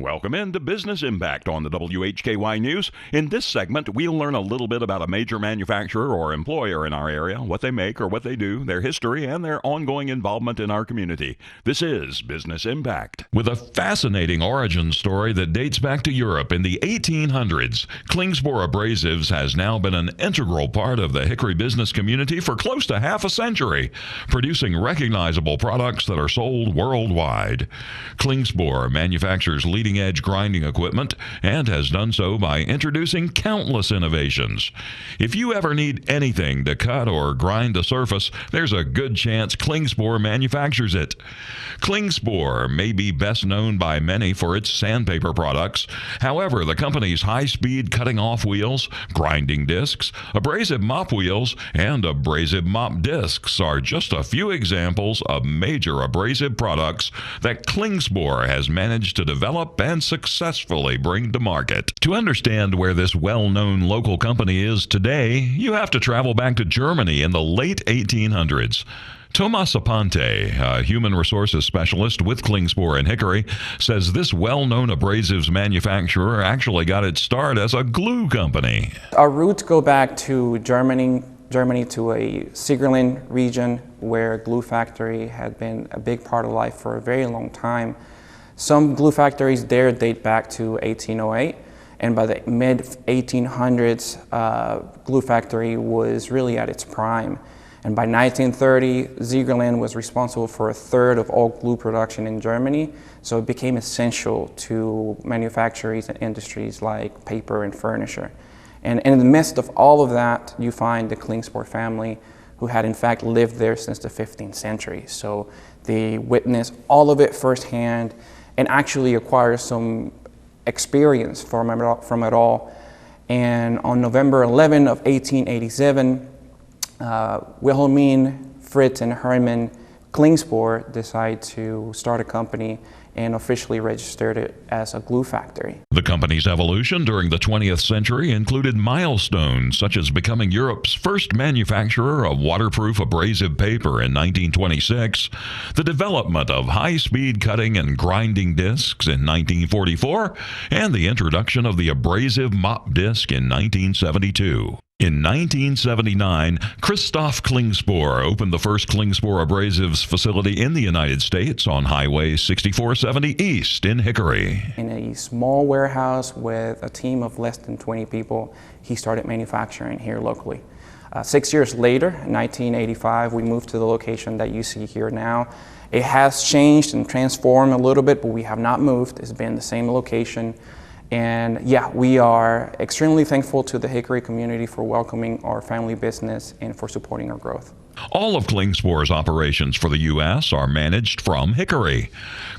Welcome into Business Impact on the WHKY News. In this segment, we'll learn a little bit about a major manufacturer or employer in our area, what they make or what they do, their history, and their ongoing involvement in our community. This is Business Impact. With a fascinating origin story that dates back to Europe in the 1800s, Klingspor Abrasives has now been an integral part of the Hickory business community for close to half a century, producing recognizable products that are sold worldwide. Klingspor manufactures leading-edge grinding equipment and has done so by introducing countless innovations. If you ever need anything to cut or grind a surface, there's a good chance Klingspor manufactures it. Klingspor may be best known by many for its sandpaper products. However, the company's high-speed cutting-off wheels, grinding discs, abrasive mop wheels, and abrasive mop discs are just a few examples of major abrasive products that Klingspor has managed to develop and successfully bring to market. To understand where this well-known local company is today, you have to travel back to Germany in the late 1800s. Thomas Aponte, a human resources specialist with Klingspor in Hickory, says this well-known abrasives manufacturer actually got its start as a glue company. Our roots go back to Germany to a Siegerland region where glue factory had been a big part of life for a very long time. Some glue factories there date back to 1808, and by the mid-1800s, glue factory was really at its prime. And by 1930, Siegerland was responsible for a third of all glue production in Germany, so it became essential to manufacturers and industries like paper and furniture. And in the midst of all of that, you find the Klingspor family, who had in fact lived there since the 15th century. So they witnessed all of it firsthand and actually acquired some experience from it all. And on November 11 of 1887, Wilhelmine, Fritz, and Hermann Klingspor decided to start a company and officially registered it as a glue factory. The company's evolution during the 20th century included milestones such as becoming Europe's first manufacturer of waterproof abrasive paper in 1926, the development of high-speed cutting and grinding discs in 1944, and the introduction of the abrasive mop disc in 1972. In 1979, Christoph Klingspor opened the first Klingspor Abrasives facility in the United States on Highway 6470 East in Hickory. In a small warehouse with a team of less than 20 people, he started manufacturing here locally. 6 years later, in 1985, we moved to the location that you see here now. It has changed and transformed a little bit, but we have not moved. It's been the same location. And yeah, we are extremely thankful to the Hickory community for welcoming our family business and for supporting our growth. All of Klingspor's operations for the U.S. are managed from Hickory.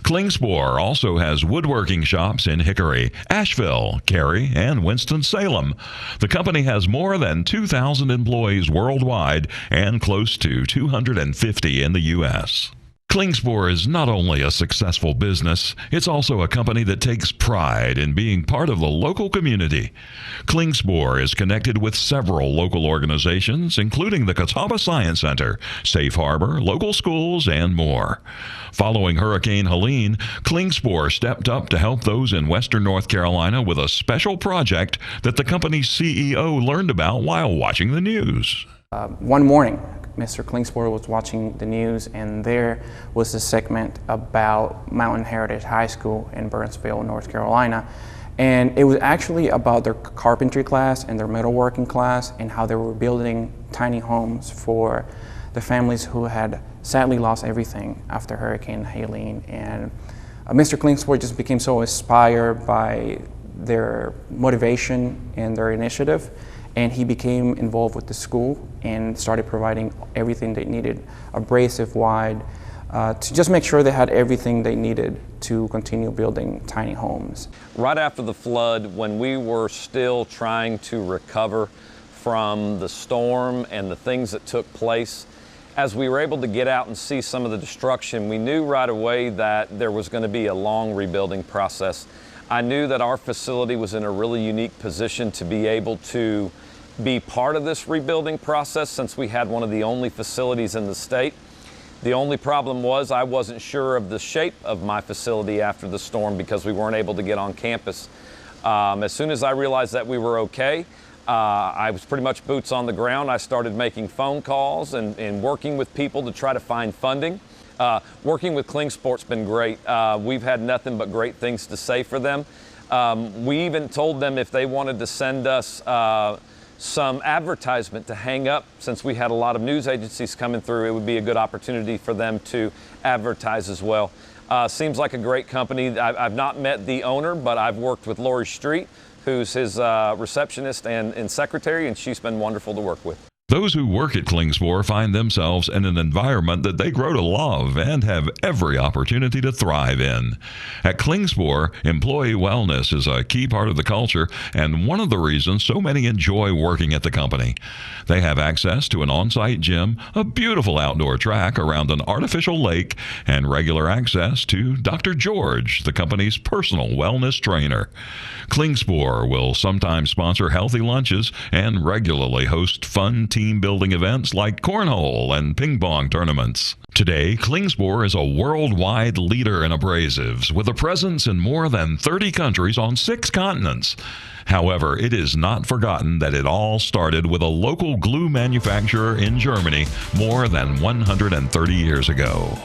Klingspor also has woodworking shops in Hickory, Asheville, Cary, and Winston-Salem. The company has more than 2,000 employees worldwide and close to 250 in the U.S. Klingspor is not only a successful business, it's also a company that takes pride in being part of the local community. Klingspor is connected with several local organizations, including the Catawba Science Center, Safe Harbor, local schools, and more. Following Hurricane Helene, Klingspor stepped up to help those in western North Carolina with a special project that the company's CEO learned about while watching the news. One morning, Mr. Klingspor was watching the news, and there was a segment about Mountain Heritage High School in Burnsville, North Carolina. And it was actually about their carpentry class and their metalworking class and how they were building tiny homes for the families who had sadly lost everything after Hurricane Helene. And Mr. Klingspor just became so inspired by their motivation and their initiative. And he became involved with the school and started providing everything they needed, abrasive-wide, to just make sure they had everything they needed to continue building tiny homes. Right after the flood, when we were still trying to recover from the storm and the things that took place, as we were able to get out and see some of the destruction, we knew right away that there was going to be a long rebuilding process. I knew that our facility was in a really unique position to be able to be part of this rebuilding process, since we had one of the only facilities in the state The only problem was I wasn't sure of the shape of my facility after the storm because we weren't able to get on campus. As soon as I realized that we were okay, I was pretty much boots on the ground. I started making phone calls and working with people to try to find funding. Working with Klingsport's been great. We've had nothing but great things to say for them. We even told them if they wanted to send us some advertisement to hang up, since we had a lot of news agencies coming through, it would be a good opportunity for them to advertise as well. Seems like a great company. I've not met the owner, but I've worked with Lori Street, who's his receptionist and secretary, and she's been wonderful to work with. Those who work at Klingspor find themselves in an environment that they grow to love and have every opportunity to thrive in. At Klingspor, employee wellness is a key part of the culture and one of the reasons so many enjoy working at the company. They have access to an on-site gym, a beautiful outdoor track around an artificial lake, and regular access to Dr. George, the company's personal wellness trainer. Klingspor will sometimes sponsor healthy lunches and regularly host fun team-building events like cornhole and ping pong tournaments. Today, Klingspor is a worldwide leader in abrasives with a presence in more than 30 countries on 6 continents. However, it is not forgotten that it all started with a local glue manufacturer in Germany more than 130 years ago.